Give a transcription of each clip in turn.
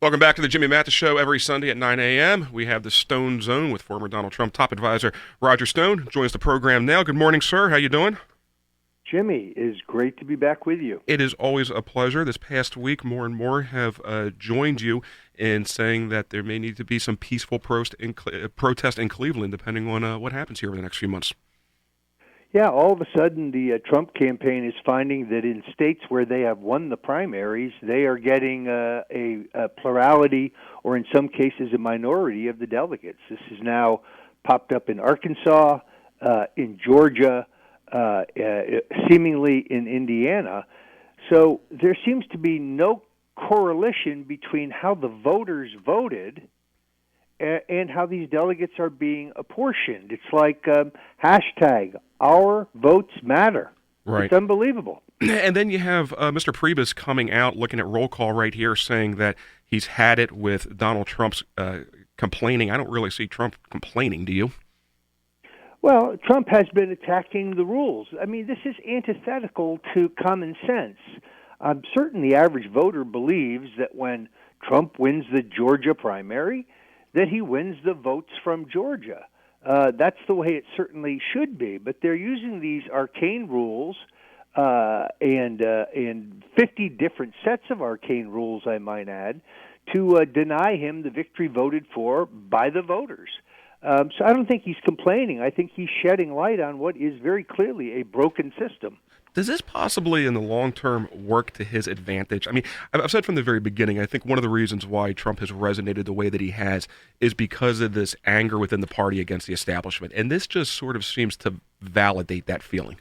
Welcome back to the Jimmy Mathis Show every Sunday at 9 a.m. We have the Stone Zone with former Donald Trump top advisor Roger Stone. Joins the program now. Good morning, sir. How you doing? Jimmy, it is great to be back with you. It is always a pleasure. This past week, more and more have joined you in saying that there may need to be some peaceful protest in Cleveland, depending on what happens here over the next few months. Yeah, all of a sudden the Trump campaign is finding that in states where they have won the primaries, they are getting a plurality, or in some cases a minority of the delegates. This has now popped up in Arkansas, in Georgia, seemingly in Indiana. So there seems to be no correlation between how the voters voted and how these delegates are being apportioned. It's like hashtag our votes matter. Right. It's unbelievable. And then you have Mr. Priebus coming out, looking at roll call right here, saying that he's had it with Donald Trump's complaining. I don't really see Trump complaining, do you? Well, Trump has been attacking the rules. I mean, this is antithetical to common sense. I'm certain the average voter believes that when Trump wins the Georgia primary, that he wins the votes from Georgia. That's the way it certainly should be. But they're using these arcane rules and 50 different sets of arcane rules, I might add, to deny him the victory voted for by the voters. So I don't think he's complaining. I think he's shedding light on what is very clearly a broken system. Does this possibly, in the long term, work to his advantage? I mean, I've said from the very beginning, I think one of the reasons why Trump has resonated the way that he has is because of this anger within the party against the establishment. And this just sort of seems to validate that feeling.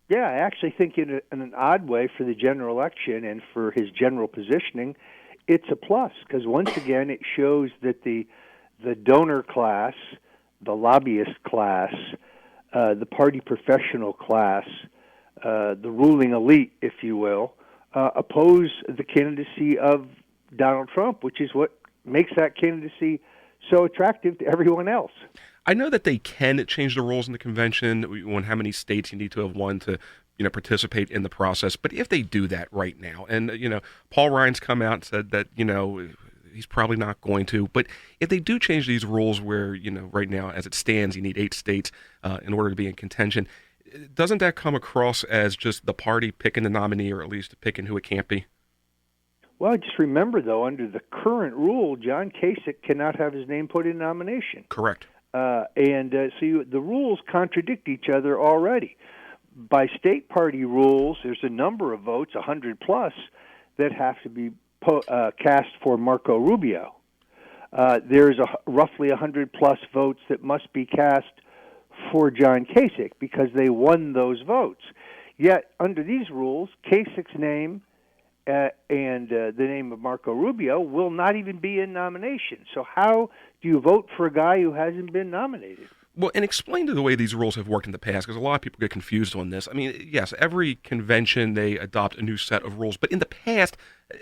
Yeah, I actually think in an odd way for the general election and for his general positioning, it's a plus because once again it shows that the donor class, the lobbyist class, the party professional class, the ruling elite, if you will, oppose the candidacy of Donald Trump, which is what makes that candidacy so attractive to everyone else. I know that they can change the rules in the convention on how many states you need to have won to, participate in the process. But if they do that right now, and Paul Ryan's come out and said that he's probably not going to. But if they do change these rules where, right now, as it stands, you need 8 states in order to be in contention, doesn't that come across as just the party picking the nominee or at least picking who it can't be? Well, just remember, though, under the current rule, John Kasich cannot have his name put in nomination. Correct. So the rules contradict each other already. By state party rules, there's a number of votes, 100 plus, that have to be cast for Marco Rubio. There's roughly 100 plus votes that must be cast for John Kasich because they won those votes. Yet, under these rules, Kasich's name and the name of Marco Rubio will not even be in nomination. So how do you vote for a guy who hasn't been nominated? Well, and explain to the way these rules have worked in the past, because a lot of people get confused on this. I mean, yes, every convention, they adopt a new set of rules. But in the past,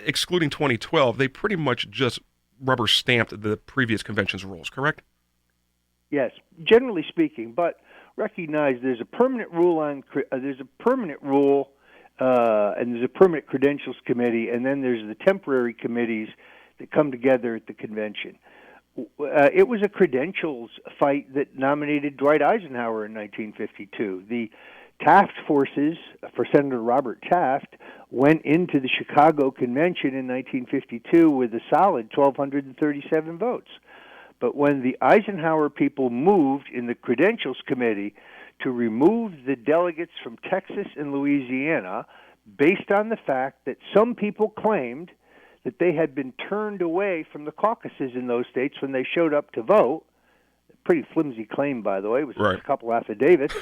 excluding 2012, they pretty much just rubber stamped the previous convention's rules, correct? Yes, generally speaking, but recognize there's a permanent rule and there's a permanent credentials committee, and then there's the temporary committees that come together at the convention. It was a credentials fight that nominated Dwight Eisenhower in 1952. The Taft forces for Senator Robert Taft went into the Chicago Convention in 1952 with a solid 1,237 votes. But when the Eisenhower people moved in the Credentials Committee to remove the delegates from Texas and Louisiana based on the fact that some people claimed that they had been turned away from the caucuses in those states when they showed up to vote, pretty flimsy claim, by the way, it was right. A couple affidavits,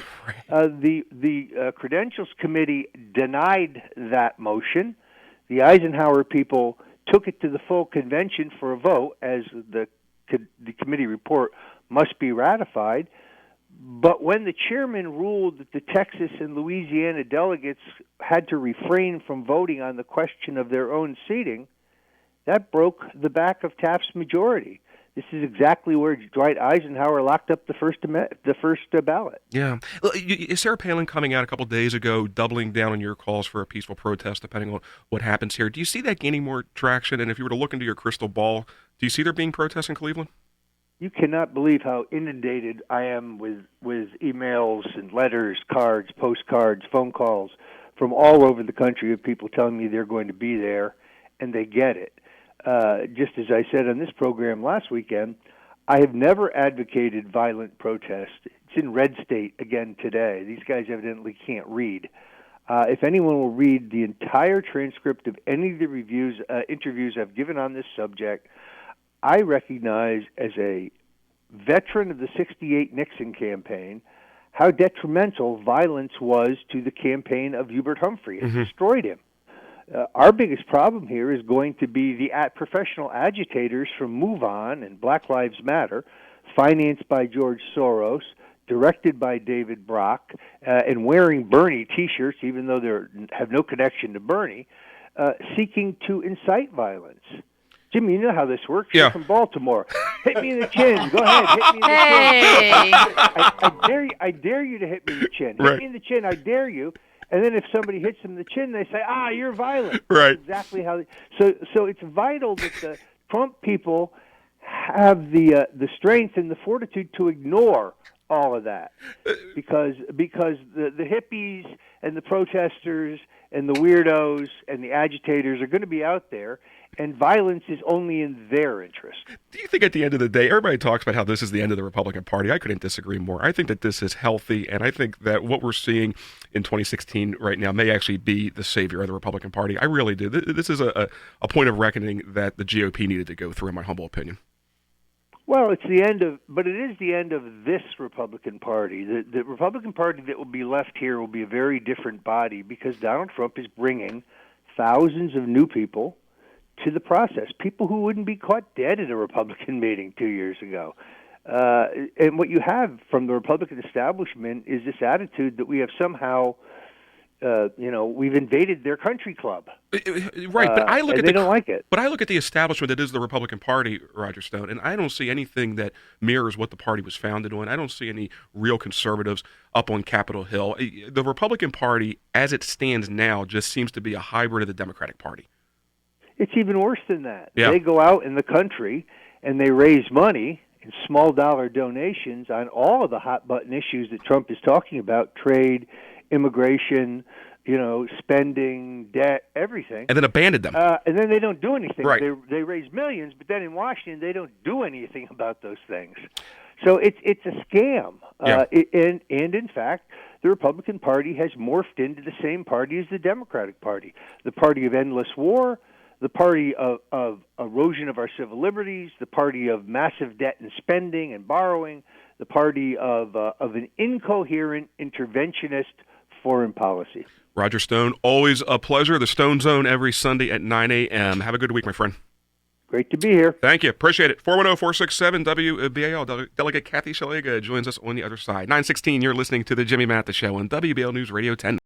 the Credentials Committee denied that motion. The Eisenhower people took it to the full convention for a vote, as the committee report must be ratified. But when the chairman ruled that the Texas and Louisiana delegates had to refrain from voting on the question of their own seating, that broke the back of Taft's majority. This is exactly where Dwight Eisenhower locked up the first ballot. Yeah. Is Sarah Palin coming out a couple days ago, doubling down on your calls for a peaceful protest, depending on what happens here? Do you see that gaining more traction? And if you were to look into your crystal ball, do you see there being protests in Cleveland? You cannot believe how inundated I am with emails and letters, cards, postcards, phone calls from all over the country of people telling me they're going to be there, and they get it. Just as I said on this program last weekend, I have never advocated violent protest. It's in red state again today. These guys evidently can't read. If anyone will read the entire transcript of any of the interviews I've given on this subject, I recognize as a veteran of the '68 Nixon campaign how detrimental violence was to the campaign of Hubert Humphrey. It destroyed him. Our biggest problem here is going to be the professional agitators from Move On and Black Lives Matter, financed by George Soros, directed by David Brock, and wearing Bernie T-shirts, even though they have no connection to Bernie, seeking to incite violence. Jimmy, you know how this works. Yeah. You're from Baltimore. Hit me in the chin. Go ahead. Hit me in the chin. I dare you to hit me in the chin. Hit me in the chin. I dare you. And then if somebody hits them in the chin, they say, you're violent. Right. That's exactly how. So it's vital that the Trump people have the strength and the fortitude to ignore all of that, because the hippies and the protesters and the weirdos and the agitators are going to be out there, and violence is only in their interest. Do you think at the end of the day, everybody talks about how this is the end of the Republican Party? I couldn't disagree more. I think that this is healthy, and I think that what we're seeing in 2016 right now may actually be the savior of the Republican Party. I really do. This is a point of reckoning that the GOP needed to go through, in my humble opinion. Well, it is the end of this Republican Party. The Republican Party that will be left here will be a very different body, because Donald Trump is bringing thousands of new people to the process, people who wouldn't be caught dead at a Republican meeting 2 years ago. And what you have from the Republican establishment is this attitude that we have somehow, we've invaded their country club. Right, but I look at they don't like it. But I look at the establishment that is the Republican Party, Roger Stone, and I don't see anything that mirrors what the party was founded on. I don't see any real conservatives up on Capitol Hill. The Republican Party, as it stands now, just seems to be a hybrid of the Democratic Party. It's even worse than that. Yeah. They go out in the country and they raise money in small dollar donations on all of the hot button issues that Trump is talking about: trade, immigration, spending, debt, everything. And then abandoned them. And then they don't do anything. Right. They raise millions, but then in Washington they don't do anything about those things. So it's a scam. Yeah. And in fact, the Republican Party has morphed into the same party as the Democratic Party, the party of endless war, the party of erosion of our civil liberties, the party of massive debt and spending and borrowing, the party of an incoherent interventionist foreign policy. Roger Stone, always a pleasure. The Stone Zone every Sunday at 9 a.m. Have a good week, my friend. Great to be here. Thank you. Appreciate it. 410-467-WBAL. Delegate Kathy Shalega joins us on the other side. 9:16, you're listening to the Jimmy Mathis Show on WBAL News Radio 10.